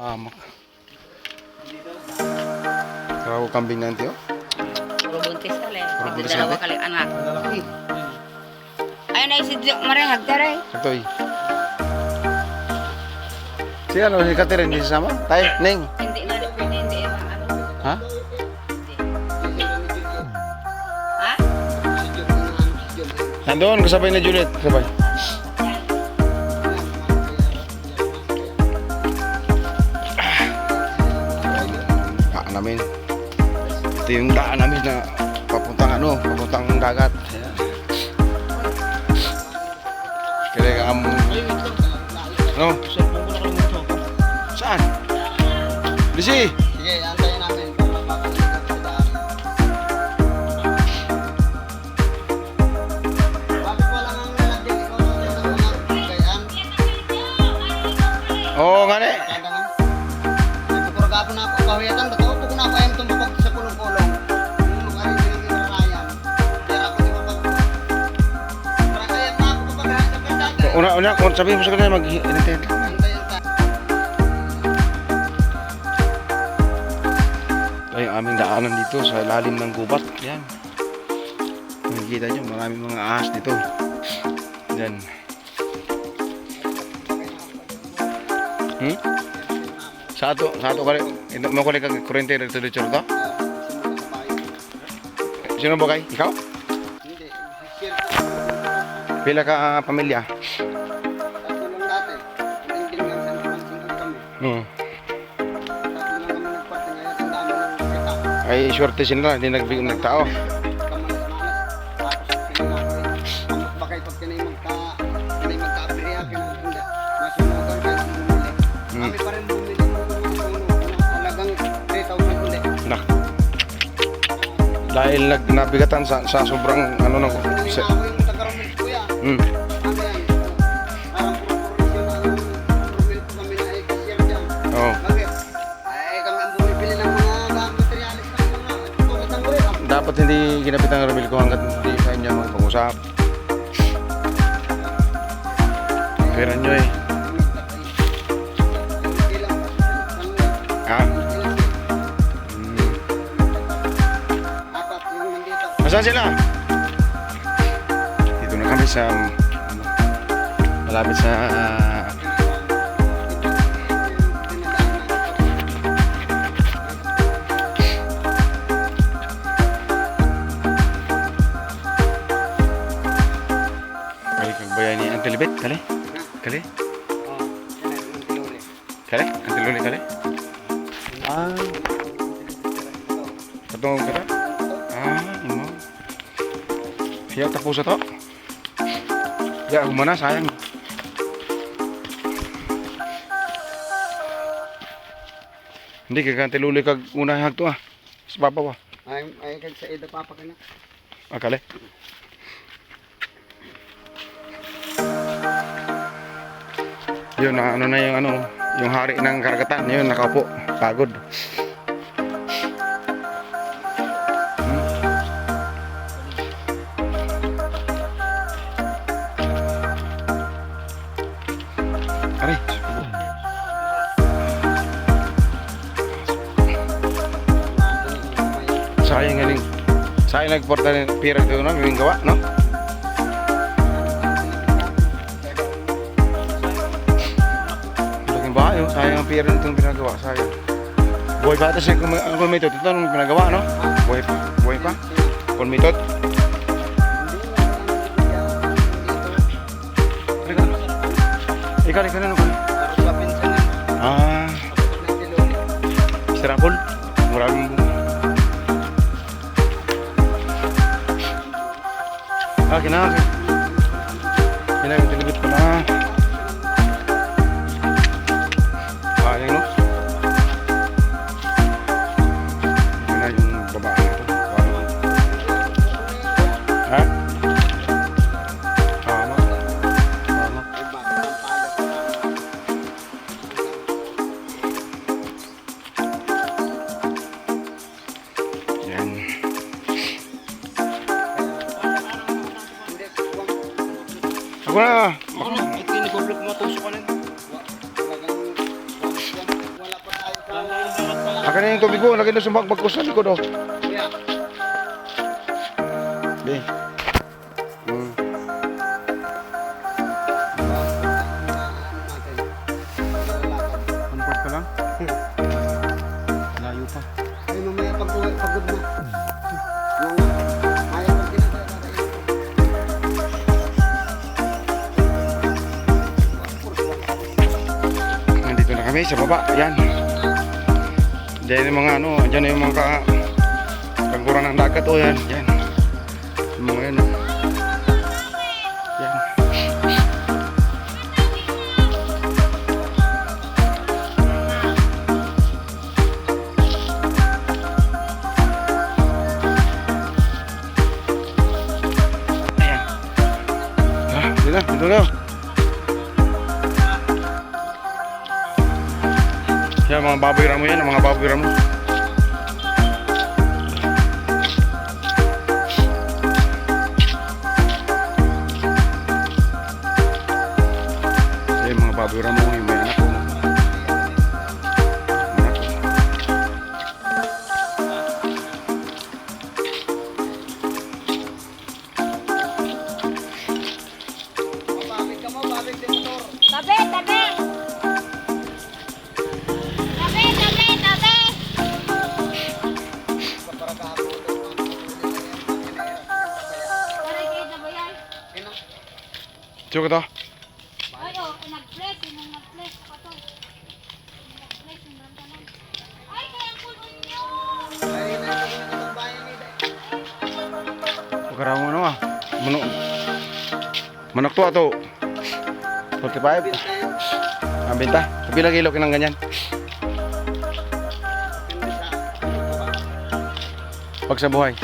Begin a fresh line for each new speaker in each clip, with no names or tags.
Hamak. Kau kambing nanti oh.
Puro buntis kali.
Puro buntis
Dalawa
kali?
kali anak. Ayun na si marehag taray.
Ito eh. Si ano, si Catherine, di sasama? Tay, Ning.
Hindi na pwede, hindi ano.
Ha?
Hindi. Ha?
Nandun, kasabay na Juliet. Kasabay. Daan namin. Ito yung daan namin na papuntang ano, papuntang dagat. Kaya ka ano? Saan? Bisi!
Sige, antayin namin. Papakalitan sa daan. Bakit wala nang lalagyan ikaw ng mga gayaan?
Oo nga ne.
Kada nga. Nagpapuragapo na ako kahuyatan. Batuto ko na ako ayam tumapag sa kulong-kulong. Yung mga rin rarayan. Kaya ako di mapag... Rarayan na ako kapag hanggang ka dati.
Una, kung sabihin mo sa kanila, mag-inintend lang.
Antayin ka.
Ito yung aming daanan dito sa lalim ng gubat. Yan. Nakikita nyo, maraming mga ahas dito. Yan. Sa ato kali, mo kali kag kurente dito dito ka? Sino ba kay? Ikaw?
Hindi. Share.
Pila ka pamilya?
Tatlo lang dati. Hindi nga sa napansin kami.
Hmm.
Tatlo lang kami nagparte ngayon. Ang dami ng kita.
Ay, swerte sila, hindi nagbigong nagtao.
Kami pa rin bumili ng halagang 3,000 ulit.
Nak. Dahil nabigatan sa sobrang ano nang
Ako yung taga-Romel kuya.
Hmm.
Ano yan? Parang puro-puro yung Romel ko kami na ay cashier dyan.
Oh.
Bakit? Ay kami ang bumibili ng mga materialis ng mga tulad ng gorilla.
Dapat hindi ginapit ang ramil ko hanggat hindi sa inyo magpag-usap. Pero nyo eh. Ha?
Apat yung nandito.
Nasaan sila? Dito na kami sa malapit sa ay kagbayan ni Antilibet. Kali? Kali? Kali? Antiluli kali? Ah, patungong ka na? Ah, imo. Siya tapos sa to? Ya, humana, sayang. Hindi ka kantiluli kag unahag to ah. Sa papa pa.
Ay kag sa ida papa ka na.
Akale. Yun na ano na yung ano, yung hari ng karagatan, yun nakaupo, pagod. Aray, sayang galing. Sayang nagporta ng pira dito na, may gawa, no? Laking bahay, oh. Sayang ang pira nito yung pinagawa, sayang. Buhay pa ata siya ang kulmitot. Ito nung pinagawa, no? Buhay pa. Kulmitot. Ikaw na, no? Ah, Strapol. Maraming kinakit. Kinakit ko na. Ayun, no? Yun na yung babae na to. Ha? Tama. Tama. Yan. Ako na.
Ako na, ito yung nag-block mo, tusok ka na. Wala
Akan na yung tubig mo, lagay na sumagbag ko sa likod, oh.
Yeah.
Be. Hmm. Ampag ka lang? Layo pa.
Ay, mamaya pag-uwi, pagod na. Ayaw pag kinatay.
Nandito na kami sa baba. Yan. Diyan yung mga ano, diyan yung mga kangkuran ng dagat, oh, yan. Yan. Yung mga yan, oh. Yan. Ayan. Dito na. Yan, mga baboy ramo yan, mga baboy ramo. Yan, mga baboy ramo, yung may anak ko. Anak ko.
Babalik ka mo, babalik din motor.
Tabi, tabi! Tabi, tabi, tabi!
Para kahapon.
Para kayo na ba yan?
Tsuk ito.
Ay, oh, nag-flex. Yung nag-flex pa to. Nag-flex yung rantanan. Ay, kaya kulon nyo!
Ay, naiingin ng bayan ni Day.
Pagkara mo ano ah. Manok to ato. 45. Ang benta. Kapila kilo kinang ganyan. Pag sa buhay.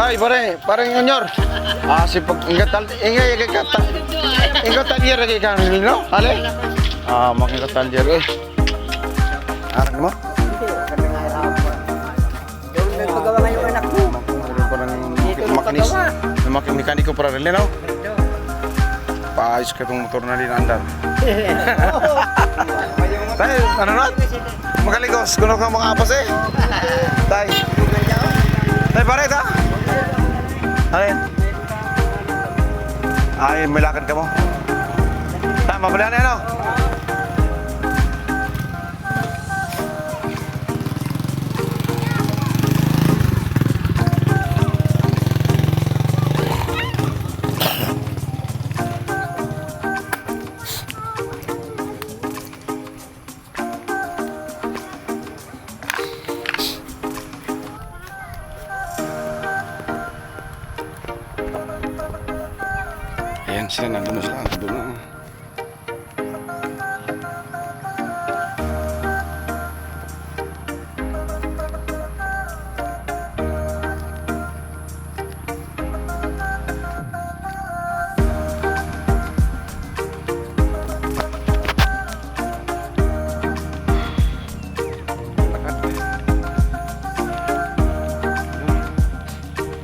Ay, pare ngonyor. Ah, si pag ingat ingay ingat talyer lagi kan no? Ale? Ah, makingat talyer eh. Arang mo?
Yung nagpagawa nga yung anak mo.
Parang makinis. Mekaniko para rin, no? Paayos ka itong motor na din andar. Tay, ano na? Magaligos, kuno ka mga apas eh. Tay. Tay, pare ta? Ay, may lakad ka mo. Tay, mabalian na yan, no? Ayan sila, nandun na sila. Nandun na.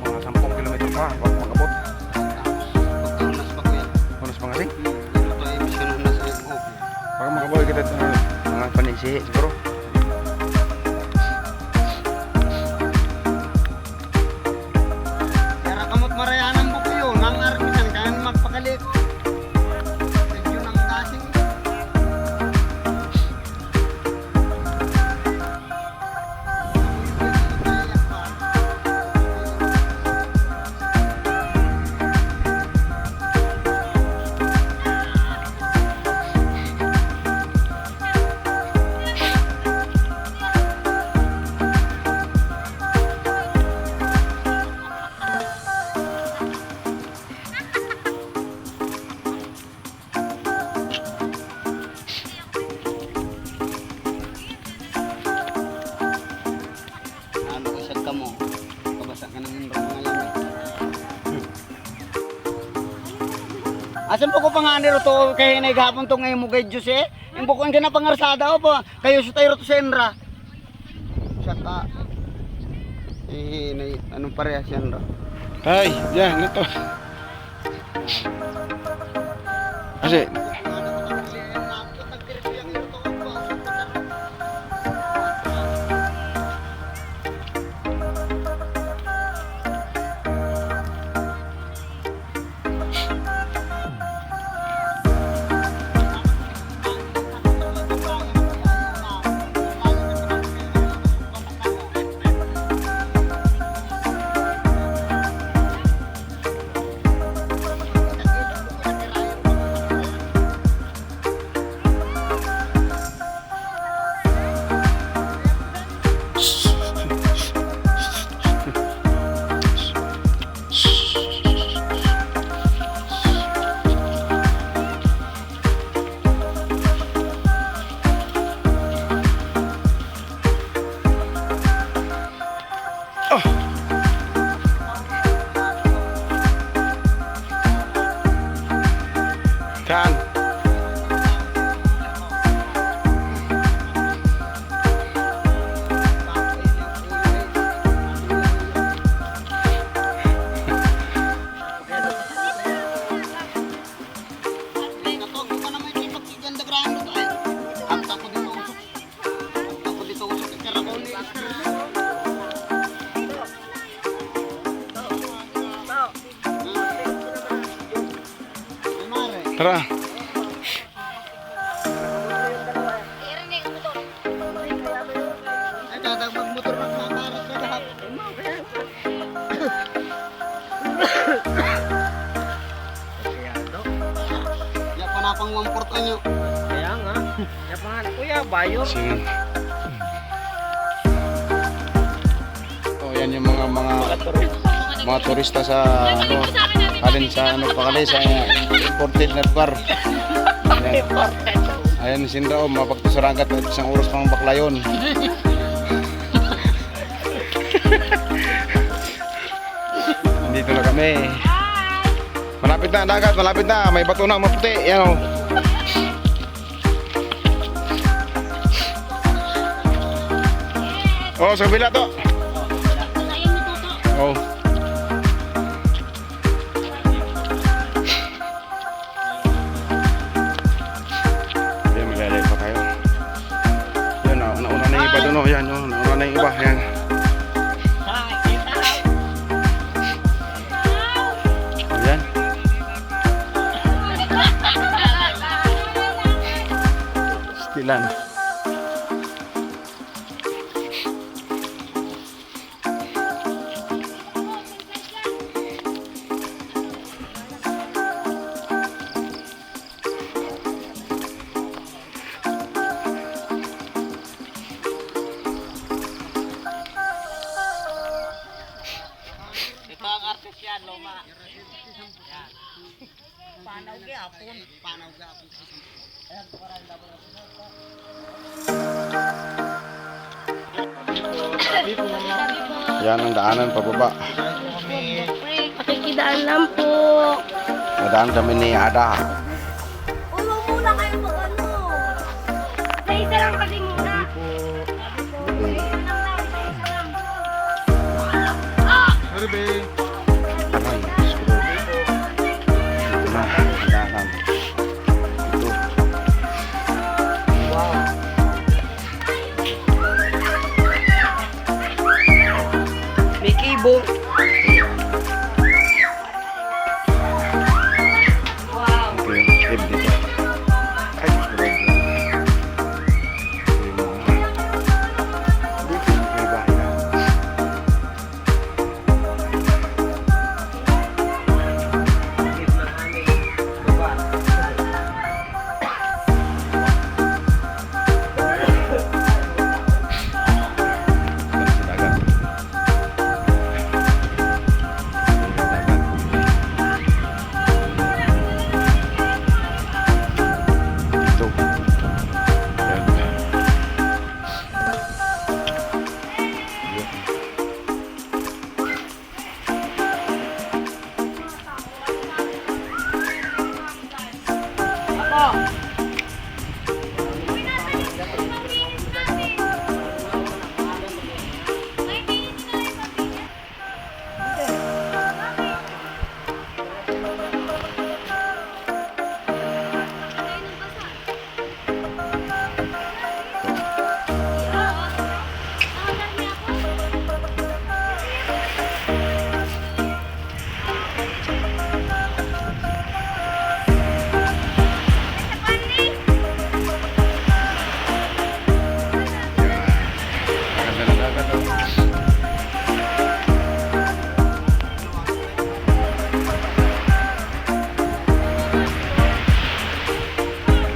Mga 10 kilometro pa, wag magabot.
Pagkahunas pa ko yan.
Unos pa kasi.
Ito ay misyon na sa iyo.
Baka makabuhay kita ito mga panisihi siguro.
Kaya kamot marayanan mo ko yun. Ang armisan, kaya magpakalit. Medyo ng dasing. Asan po ko panganiro to kay naghapon to ngayon mo kay Diyos eh. Yung bukong ka na pangarsada o po. Kayo sa tayo to senra. Siya ka. Anong parehas yan ro?
Ay, yan, ito. Kasi, saan? Tara.
Pang 1/4 nyo.
Kaya nga. Kaya pangalan kuya, bayo.
Sige. Oh, yan yung mga turista sa alin sa ano pakali sa imported na lugar. Ayan si Sinra, mapagtusaragat at isang oras pang baklayon. Dito na kami. Malapit na ang dagat, malapit na. May bato na maputi. Yan o. Oh, sa kabila to. Oh. Yan, maglalay pa tayo. Yan, nauna na yung iba doon. Yan, nauna na yung iba. Yan. Yan. Stilan.
Ito ang artist yan, Loma. Panaw gapon.
Panaw gapon.
Yan ang daanan pababa.
Pakikidaan lang po.
Nadaan kami ni Ada.
Uy, wag muna kayo mag-ano. Sa isa lang kasi muna.
Sorry, babe. Aray, screw. Ito na, ang daanan. Ito.
May kibo.
Ito yung tip dito. Ay, screw. Ito yung may bahay na.
Po. Uy, nasan yung pambilis natin? Ay, pinin nyo na lang yung pambilis.
Ganda na ganda.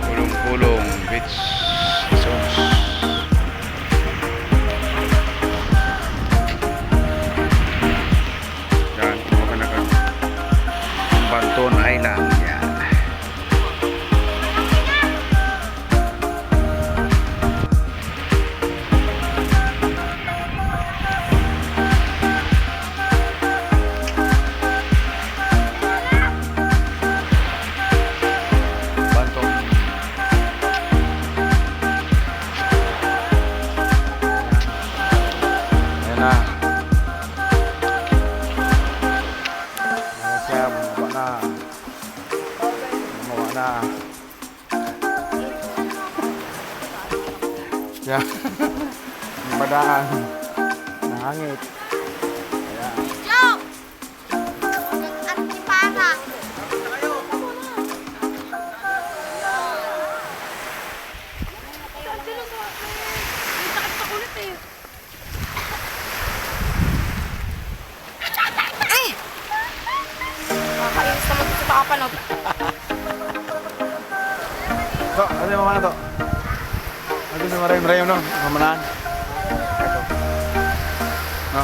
Pulong-pulong beach resorts. Yan, kumbaga naka Banton Island. Yan. Banton. Yan na. Ayan siya, bumaba na. Bumaba na. Yan. Ang badaan. Nahangit. Ayan.
Joke! At si Para. Nakakainis naman sa kakapanood.
To, ano yung mamana to? Ano yung marayong-rayong no? Mamanaan. Ito. No?